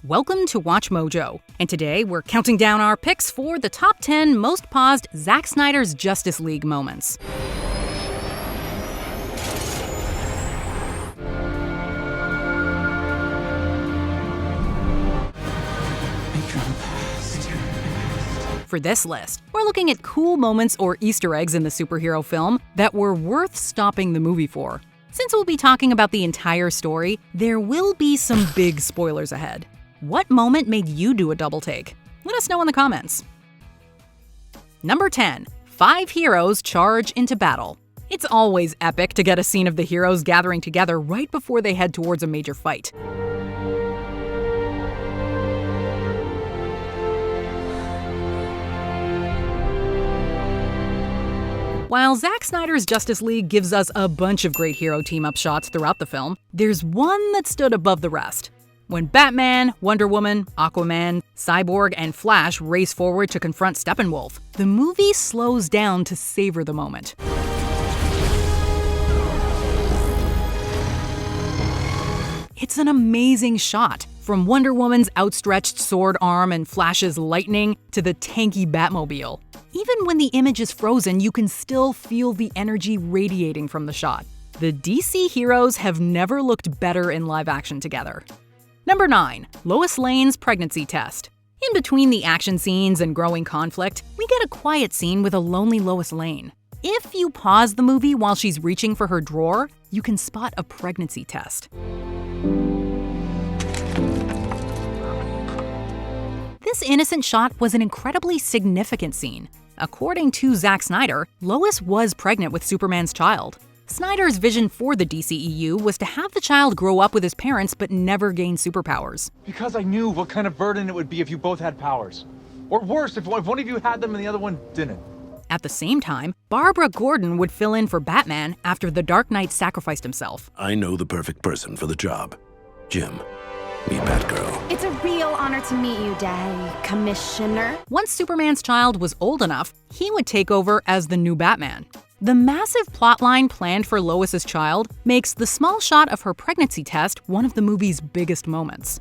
Welcome to Watch Mojo, and today we're counting down our picks for the top 10 most paused Zack Snyder's Justice League moments. For this list, we're looking at cool moments or Easter eggs in the superhero film that were worth stopping the movie for. Since we'll be talking about the entire story, there will be some big spoilers ahead. What moment made you do a double take? Let us know in the comments. Number 10. 5 heroes charge into battle. It's always epic to get a scene of the heroes gathering together right before they head towards a major fight. While Zack Snyder's Justice League gives us a bunch of great hero team-up shots throughout the film, there's one that stood above the rest. When Batman, Wonder Woman, Aquaman, Cyborg, and Flash race forward to confront Steppenwolf, the movie slows down to savor the moment. It's an amazing shot, from Wonder Woman's outstretched sword arm and Flash's lightning to the tanky Batmobile. Even when the image is frozen, you can still feel the energy radiating from the shot. The DC heroes have never looked better in live action together. Number 9. Lois Lane's pregnancy test. In between the action scenes and growing conflict, we get a quiet scene with a lonely Lois Lane. If you pause the movie while she's reaching for her drawer, you can spot a pregnancy test. This innocent shot was an incredibly significant scene. According to Zack Snyder, Lois was pregnant with Superman's child. Snyder's vision for the DCEU was to have the child grow up with his parents but never gain superpowers. Because I knew what kind of burden it would be if you both had powers. Or worse, if one of you had them and the other one didn't. At the same time, Barbara Gordon would fill in for Batman after the Dark Knight sacrificed himself. I know the perfect person for the job. Jim, meet Batgirl. It's a real honor to meet you, Daddy, Commissioner. Once Superman's child was old enough, he would take over as the new Batman. The massive plotline planned for Lois's child makes the small shot of her pregnancy test one of the movie's biggest moments.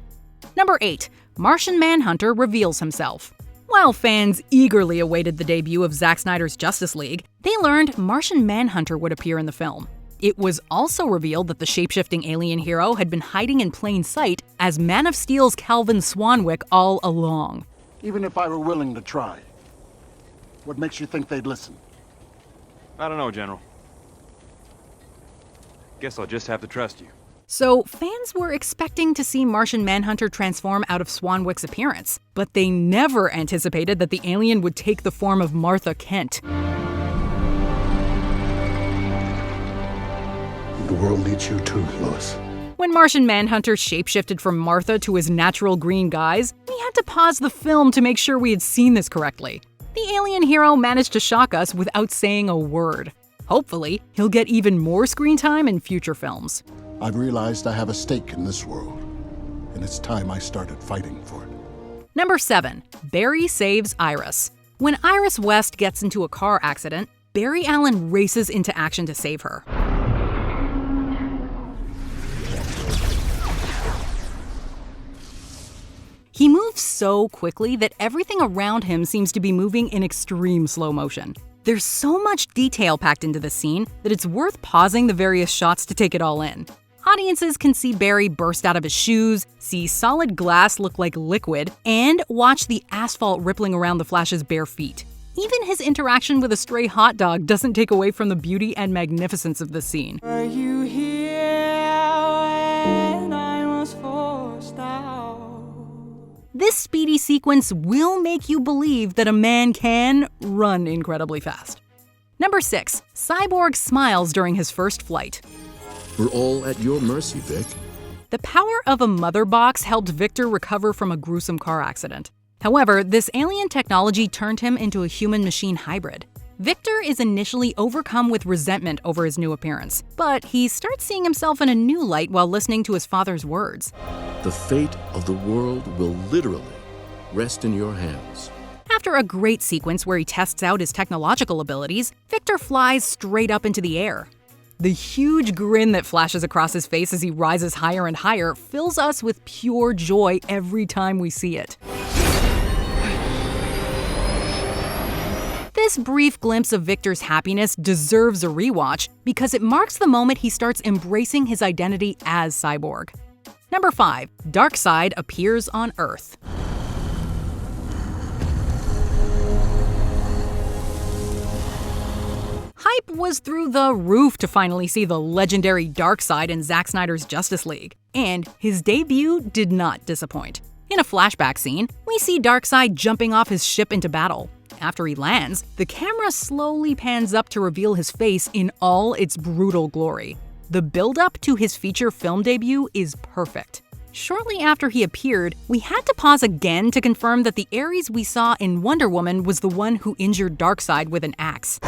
Number 8. Martian Manhunter Reveals Himself. While fans eagerly awaited the debut of Zack Snyder's Justice League, they learned Martian Manhunter would appear in the film. It was also revealed that the shape-shifting alien hero had been hiding in plain sight as Man of Steel's Calvin Swanwick all along. Even if I were willing to try, what makes you think they'd listen? I don't know, General. Guess I'll just have to trust you. So, fans were expecting to see Martian Manhunter transform out of Swanwick's appearance, but they never anticipated that the alien would take the form of Martha Kent. The world needs you too, Lois. When Martian Manhunter shapeshifted from Martha to his natural green guise, we had to pause the film to make sure we had seen this correctly. The alien hero managed to shock us without saying a word. Hopefully, he'll get even more screen time in future films. I've realized I have a stake in this world, and it's time I started fighting for it. Number 7. Barry saves Iris. When Iris West gets into a car accident, Barry Allen races into action to save her. He moves so quickly that everything around him seems to be moving in extreme slow motion. There's so much detail packed into the scene that it's worth pausing the various shots to take it all in. Audiences can see Barry burst out of his shoes, see solid glass look like liquid, and watch the asphalt rippling around the Flash's bare feet. Even his interaction with a stray hot dog doesn't take away from the beauty and magnificence of the scene. Are you here when I was forced out? This speedy sequence will make you believe that a man can run incredibly fast. Number 6. Cyborg smiles during his first flight. We're all at your mercy, Vic. The power of a mother box helped Victor recover from a gruesome car accident. However, this alien technology turned him into a human-machine hybrid. Victor is initially overcome with resentment over his new appearance, but he starts seeing himself in a new light while listening to his father's words. The fate of the world will literally rest in your hands. After a great sequence where he tests out his technological abilities, Victor flies straight up into the air. The huge grin that flashes across his face as he rises higher and higher fills us with pure joy every time we see it. This brief glimpse of Victor's happiness deserves a rewatch because it marks the moment he starts embracing his identity as Cyborg. Number 5. Darkseid appears on Earth. Hype was through the roof to finally see the legendary Darkseid in Zack Snyder's Justice League, and his debut did not disappoint. In a flashback scene, we see Darkseid jumping off his ship into battle. After he lands, the camera slowly pans up to reveal his face in all its brutal glory. The build-up to his feature film debut is perfect. Shortly after he appeared, we had to pause again to confirm that the Ares we saw in Wonder Woman was the one who injured Darkseid with an axe.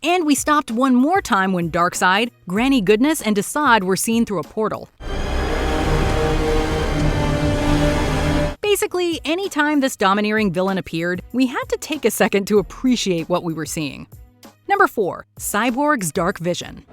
And we stopped one more time when Darkseid, Granny Goodness, and Darkseid were seen through a portal. Basically, anytime this domineering villain appeared, we had to take a second to appreciate what we were seeing. Number 4. Cyborg's Dark Vision.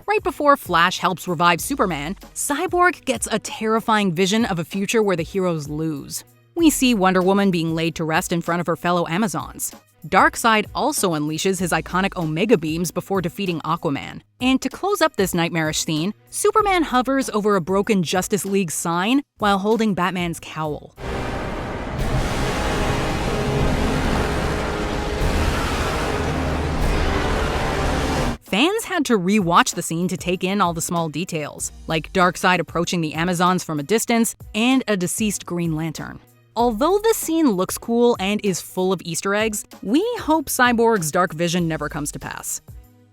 Right before Flash helps revive Superman, Cyborg gets a terrifying vision of a future where the heroes lose. We see Wonder Woman being laid to rest in front of her fellow Amazons. Darkseid also unleashes his iconic Omega Beams before defeating Aquaman. And to close up this nightmarish scene, Superman hovers over a broken Justice League sign while holding Batman's cowl. Fans had to re-watch the scene to take in all the small details, like Darkseid approaching the Amazons from a distance and a deceased Green Lantern. Although the scene looks cool and is full of Easter eggs, we hope Cyborg's dark vision never comes to pass.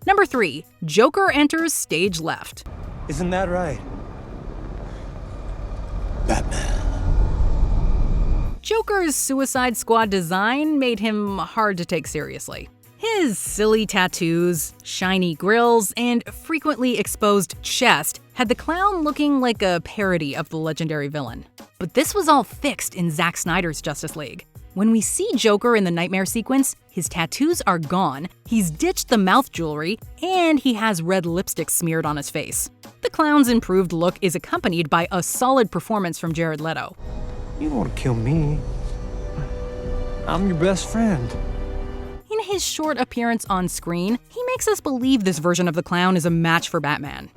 Number 3. Joker enters stage left. Isn't that right? Batman. Joker's Suicide Squad design made him hard to take seriously. His silly tattoos, shiny grills, and frequently exposed chest had the clown looking like a parody of the legendary villain. But this was all fixed in Zack Snyder's Justice League. When we see Joker in the nightmare sequence, his tattoos are gone, he's ditched the mouth jewelry, and he has red lipstick smeared on his face. The clown's improved look is accompanied by a solid performance from Jared Leto. You don't want to kill me. I'm your best friend. In his short appearance on screen, he makes us believe this version of the clown is a match for Batman.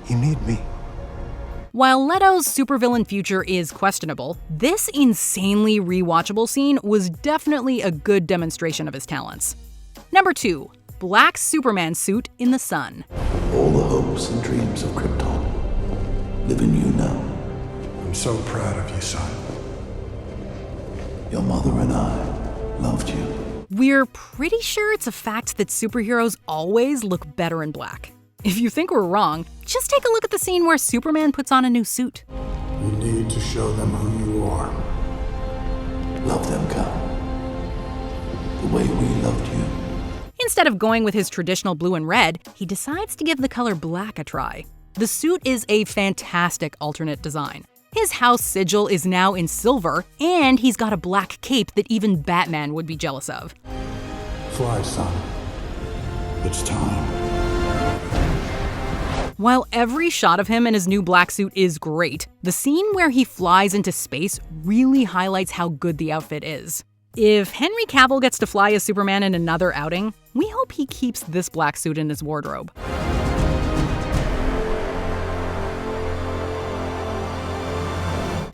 You need me. While Leto's supervillain future is questionable, this insanely rewatchable scene was definitely a good demonstration of his talents. Number 2. Black Superman suit in the sun. All the hopes and dreams of Krypton live in you now. I'm so proud of you, son. Your mother and I loved you. We're pretty sure it's a fact that superheroes always look better in black. If you think we're wrong, just take a look at the scene where Superman puts on a new suit. You need to show them who you are. Love them, Cal. The way we loved you. Instead of going with his traditional blue and red, he decides to give the color black a try. The suit is a fantastic alternate design. His house sigil is now in silver, and he's got a black cape that even Batman would be jealous of. Fly, son. It's time. While every shot of him in his new black suit is great, the scene where he flies into space really highlights how good the outfit is. If Henry Cavill gets to fly as Superman in another outing, we hope he keeps this black suit in his wardrobe.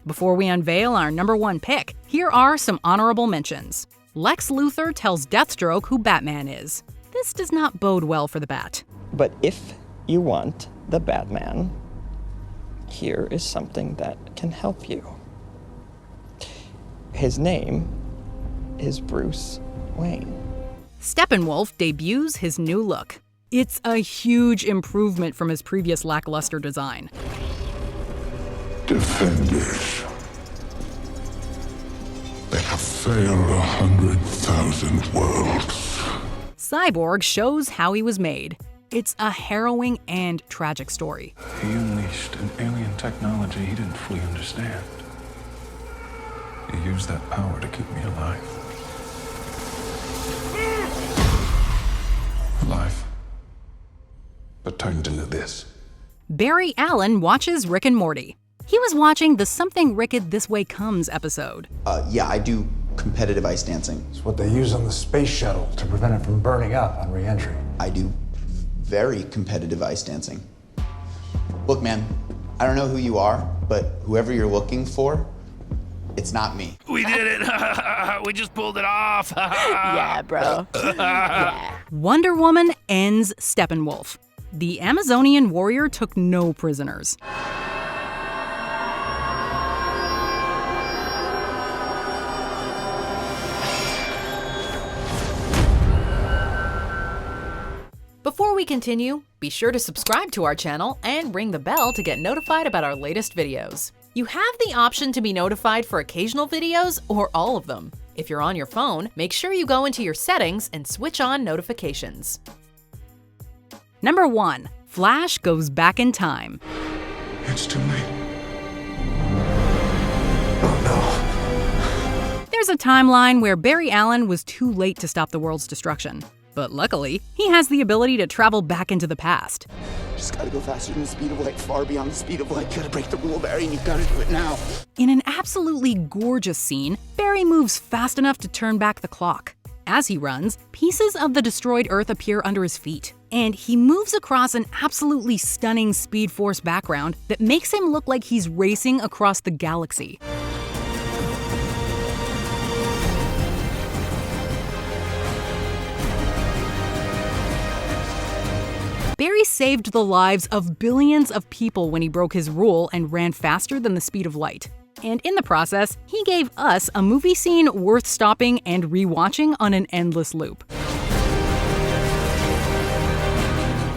Before we unveil our number 1 pick, here are some honorable mentions. Lex Luthor tells Deathstroke who Batman is. This does not bode well for the Bat. But if you want the Batman, here is something that can help you. His name is Bruce Wayne. Steppenwolf debuts his new look. It's a huge improvement from his previous lackluster design. Defenders. They have failed 100,000 worlds. Cyborg shows how he was made. It's a harrowing and tragic story. He unleashed an alien technology he didn't fully understand. He used that power to keep me alive. Alive. But turned into this. Barry Allen watches Rick and Morty. He was watching the Something Ricked This Way Comes episode. Yeah, I do competitive ice dancing. It's what they use on the space shuttle to prevent it from burning up on re-entry. I do very competitive ice dancing. Look, man, I don't know who you are, but whoever you're looking for, it's not me. We did it! We just pulled it off! Yeah, bro. Yeah. Wonder Woman ends Steppenwolf. The Amazonian warrior took no prisoners. Before we continue, be sure to subscribe to our channel and ring the bell to get notified about our latest videos. You have the option to be notified for occasional videos or all of them. If you're on your phone, make sure you go into your settings and switch on notifications. Number 1. Flash goes back in time. It's too late. Oh no. There's a timeline where Barry Allen was too late to stop the world's destruction. But luckily, he has the ability to travel back into the past. Just gotta go faster than the speed of light, far beyond the speed of light. Gotta break the rule, Barry, and you gotta do it now. In an absolutely gorgeous scene, Barry moves fast enough to turn back the clock. As he runs, pieces of the destroyed Earth appear under his feet, and he moves across an absolutely stunning Speed Force background that makes him look like he's racing across the galaxy. Barry saved the lives of billions of people when he broke his rule and ran faster than the speed of light. And in the process, he gave us a movie scene worth stopping and rewatching on an endless loop.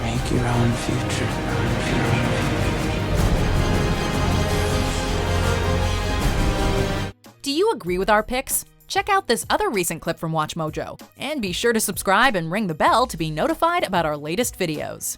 Make your own future. Do you agree with our picks? Check out this other recent clip from WatchMojo, and be sure to subscribe and ring the bell to be notified about our latest videos.